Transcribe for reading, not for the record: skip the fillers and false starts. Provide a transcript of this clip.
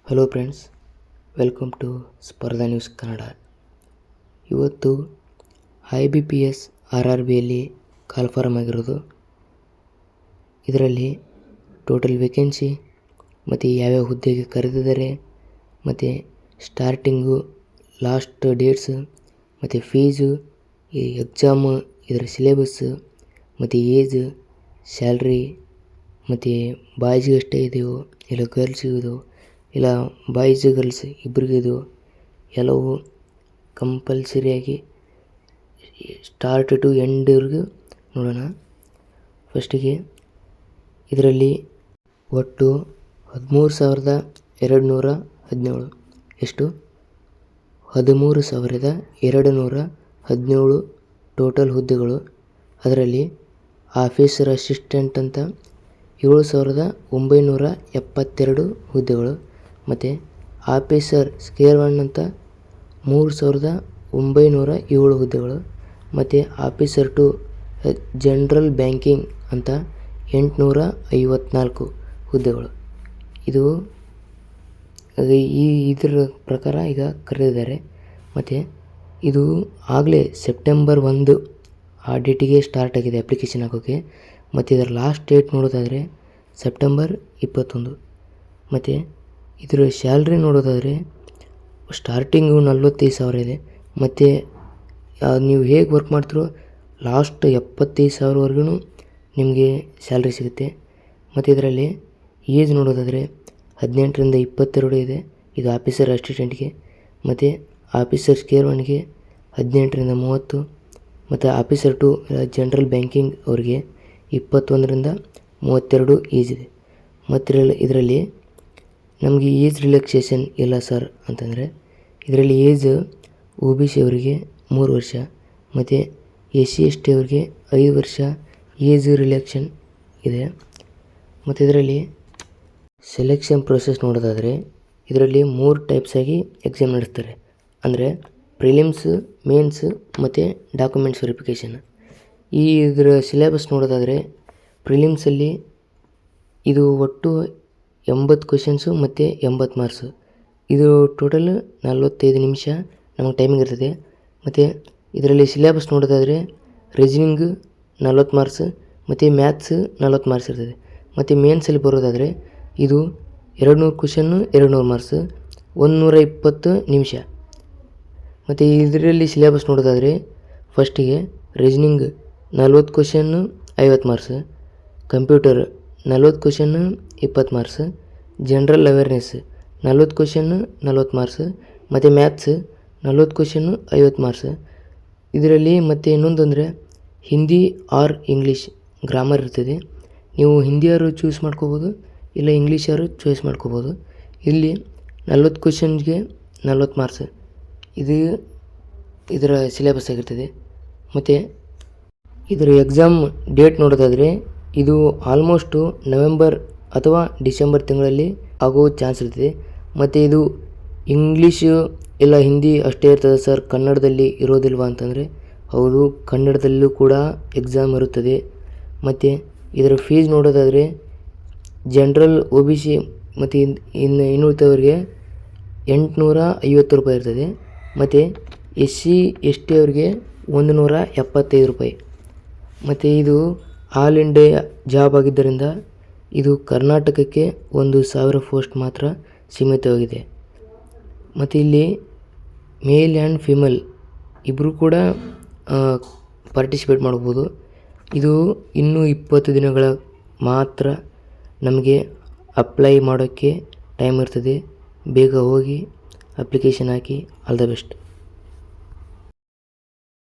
Hello friends, welcome to ಸ್ಪರ್ಧಾ news Kannada. ಇವತ್ತು IBPS RRBಯಲ್ಲಿ ಕಾಲ್ಫಾರ್ಮ್ ಆಗಿರೋದು. ಇದರಲ್ಲಿ ಟೋಟಲ್ ವೇಕೆನ್ಸಿ ಮತ್ತು ಯಾವ್ಯಾವ ಹುದ್ದೆಗೆ ಕರೆದಿದ್ದಾರೆ ಮತ್ತು ಸ್ಟಾರ್ಟಿಂಗು, ಲಾಸ್ಟ್ ಡೇಟ್ಸು ಮತ್ತು ಫೀಸು, ಈ ಎಕ್ಸಾಮು, ಇದರ ಸಿಲೆಬಸ್ಸು ಮತ್ತು ಏಜ್, ಸ್ಯಾಲ್ರಿ ಮತ್ತು ಬಾಯ್ಸ್ಗಷ್ಟೇ ಇದೆಯೋ ಇಲ್ಲ ಗರ್ಲ್ಸಿಗಿದೆಯೋ ಇಲ್ಲ ಬಾಯ್ಸ್ ಗರ್ಲ್ಸ್ ಇಬ್ಬರಿಗಿದು ಎಲ್ಲವೂ ಕಂಪಲ್ಸರಿಯಾಗಿ ಸ್ಟಾರ್ಟ್ ಟು ಎಂಡ್ವರೆಗೂ ನೋಡೋಣ. ಫಸ್ಟಿಗೆ ಇದರಲ್ಲಿ ಒಟ್ಟು 13,217 ಎಷ್ಟು 13,217 ಟೋಟಲ್ ಹುದ್ದೆಗಳು. ಅದರಲ್ಲಿ ಆಫೀಸರ್ ಅಸಿಸ್ಟೆಂಟ್ ಅಂತ 7,972 ಹುದ್ದೆಗಳು ಮತ್ತು ಆಫೀಸರ್ ಸ್ಕೇರ್ 1 ಅಂತ 3,907 ಹುದ್ದೆಗಳು ಮತ್ತು ಆಫೀಸರ್ 2 ಜನರಲ್ ಬ್ಯಾಂಕಿಂಗ್ ಅಂತ 854 ಹುದ್ದೆಗಳು. ಇದು ಇದರ ಪ್ರಕಾರ ಈಗ ಕರೆದಿದ್ದಾರೆ. ಮತ್ತು ಇದು ಆಗಲೇ ಸೆಪ್ಟೆಂಬರ್ 1 ಆ ಡೇಟಿಗೆ ಸ್ಟಾರ್ಟ್ ಆಗಿದೆ ಅಪ್ಲಿಕೇಶನ್ ಹಾಕೋಕ್ಕೆ. ಮತ್ತು ಇದರ ಲಾಸ್ಟ್ ಡೇಟ್ ನೋಡೋದಾದರೆ ಸೆಪ್ಟೆಂಬರ್ 21. ಮತ್ತು ಇದರ ಸ್ಯಾಲ್ರಿ ನೋಡೋದಾದರೆ ಸ್ಟಾರ್ಟಿಂಗು 45,000 ಇದೆ. ಮತ್ತು ನೀವು ಹೇಗೆ ವರ್ಕ್ ಮಾಡ್ತೀರೋ ಲಾಸ್ಟ್ 75,000ವರೆಗೂ ನಿಮಗೆ ಸ್ಯಾಲ್ರಿ ಸಿಗುತ್ತೆ. ಮತ್ತು ಇದರಲ್ಲಿ ಏಜ್ ನೋಡೋದಾದರೆ 18ರಿಂದ 22 ಇದೆ. ಇದು ಆಫೀಸರ್ ಅಸಿಸ್ಟೆಂಟ್ಗೆ. ಮತ್ತು ಆಫೀಸರ್ ಸ್ಕೇರ್ 1ಗೆ 18ರಿಂದ 30 ಮತ್ತು ಆಫೀಸರ್ 2 ಜನರಲ್ ಬ್ಯಾಂಕಿಂಗ್ ಅವ್ರಿಗೆ 21ರಿಂದ 32 ಏಜ್ ಇದೆ. ಮತ್ತು ಇದರಲ್ಲಿ ನಮಗೆ ಏಜ್ ರಿಲ್ಯಾಕ್ಸೇಷನ್ ಇಲ್ಲ ಸರ್ ಅಂತಂದರೆ ಇದರಲ್ಲಿ ಏಜ್ OBC ಅವರಿಗೆ 3 ವರ್ಷ ಮತ್ತು SC ST ಅವರಿಗೆ 5 ವರ್ಷ ಏಜ್ ರಿಲ್ಯಾಕ್ಸೇಷನ್ ಇದೆ. ಮತ್ತು ಇದರಲ್ಲಿ ಸೆಲೆಕ್ಷನ್ ಪ್ರೊಸೆಸ್ ನೋಡೋದಾದರೆ ಇದರಲ್ಲಿ 3 ಟೈಪ್ಸ್ ಆಗಿ ಎಕ್ಸಾಮ್ ನಡೆಸ್ತಾರೆ. ಅಂದರೆ ಪ್ರಿಲಿಮ್ಸ್, ಮೇನ್ಸ್ ಮತ್ತು ಡಾಕ್ಯುಮೆಂಟ್ಸ್ ವೆರಿಫಿಕೇಷನ್. ಇದರ ಸಿಲೆಬಸ್ ನೋಡೋದಾದರೆ ಪ್ರಿಲಿಮ್ಸಲ್ಲಿ ಇದು ಒಟ್ಟು 80 ಕ್ವೆಶನ್ಸು ಮತ್ತು 80 ಮಾರ್ಕ್ಸು. ಇದು ಟೋಟಲ್ 45 ನಿಮಿಷ ನಮಗೆ ಟೈಮಿಂಗ್ ಇರ್ತದೆ. ಮತ್ತು ಇದರಲ್ಲಿ ಸಿಲೆಬಸ್ ನೋಡೋದಾದರೆ ರೀಸನಿಂಗ್ 40 ಮಾರ್ಕ್ಸ್ ಮತ್ತು ಮ್ಯಾಥ್ಸ್ 40 ಮಾರ್ಕ್ಸ್ ಇರ್ತದೆ. ಮತ್ತು ಮೇನ್ಸಲ್ಲಿ ಬರೋದಾದರೆ ಇದು 200 ಕ್ವೆಶನ್ನು 200 ಮಾರ್ಕ್ಸ್ 120 ನಿಮಿಷ. ಮತ್ತು ಇದರಲ್ಲಿ ಸಿಲೆಬಸ್ ನೋಡೋದಾದರೆ ಫಸ್ಟಿಗೆ reasoning 40 question 50 marks, computer 40 question 20 marks, general awareness 40 question 40 marks ಮತ್ತು ಮ್ಯಾಥ್ಸ್ 40 ಕ್ವೆಶನ್ನು 50 ಮಾರ್ಕ್ಸ್. ಇದರಲ್ಲಿ ಮತ್ತು ಇನ್ನೊಂದು ಅಂದರೆ ಹಿಂದಿ ಆರ್ ಇಂಗ್ಲೀಷ್ ಗ್ರಾಮರ್ ಇರ್ತದೆ. ನೀವು ಹಿಂದಿಯಾರು ಚೂಸ್ ಮಾಡ್ಕೋಬೋದು, ಇಲ್ಲ ಇಂಗ್ಲೀಷಾರು ಚಾಯ್ಸ್ ಮಾಡ್ಕೋಬೋದು. ಇಲ್ಲಿ 40 ಕ್ವೆಶನ್ಸ್ಗೆ 40 ಮಾರ್ಕ್ಸ್ ಇದರ ಸಿಲೆಬಸ್ ಆಗಿರ್ತದೆ. ಮತ್ತು ಇದರ ಎಕ್ಸಾಮ್ ಡೇಟ್ ನೋಡೋದಾದರೆ ಇದು ಆಲ್ಮೋಸ್ಟು ನವೆಂಬರ್ ಅಥವಾ ಡಿಸೆಂಬರ್ ತಿಂಗಳಲ್ಲಿ ಆಗೋ ಚಾನ್ಸ್ ಇರ್ತದೆ. ಮತ್ತು ಇದು ಇಂಗ್ಲೀಷು ಇಲ್ಲ ಹಿಂದಿ ಅಷ್ಟೇ ಇರ್ತದೆ ಸರ್, ಕನ್ನಡದಲ್ಲಿ ಇರೋದಿಲ್ವಾ ಅಂತಂದರೆ ಹೌದು, ಕನ್ನಡದಲ್ಲೂ ಕೂಡ ಎಕ್ಸಾಮ್ ಇರುತ್ತದೆ. ಮತ್ತು ಇದರ ಫೀಸ್ ನೋಡೋದಾದರೆ ಜನರಲ್ OBC ಮತ್ತು ಇನ್ನುಳಿದವರಿಗೆ 850 ರೂಪಾಯಿ ಇರ್ತದೆ. ಮತ್ತು SC ST ಅವರಿಗೆ 175 ರೂಪಾಯಿ. ಮತ್ತು ಇದು ಆಲ್ ಇಂಡಿಯಾ ಜಾಬ್ ಆಗಿದ್ದರಿಂದ ಇದು ಕರ್ನಾಟಕಕ್ಕೆ 1,000 ಪೋಸ್ಟ್ ಮಾತ್ರ ಸೀಮಿತವಾಗಿದೆ. ಮತ್ತು ಇಲ್ಲಿ ಮೇಲ್ ಆ್ಯಂಡ್ ಫಿಮೇಲ್ ಇಬ್ಬರು ಕೂಡ ಪಾರ್ಟಿಸಿಪೇಟ್ ಮಾಡ್ಬೋದು. ಇದು ಇನ್ನೂ 20 ದಿನಗಳ ಮಾತ್ರ ನಮಗೆ ಅಪ್ಲೈ ಮಾಡೋಕ್ಕೆ ಟೈಮ್ ಇರ್ತದೆ. ಬೇಗ ಹೋಗಿ application hockey. All the best.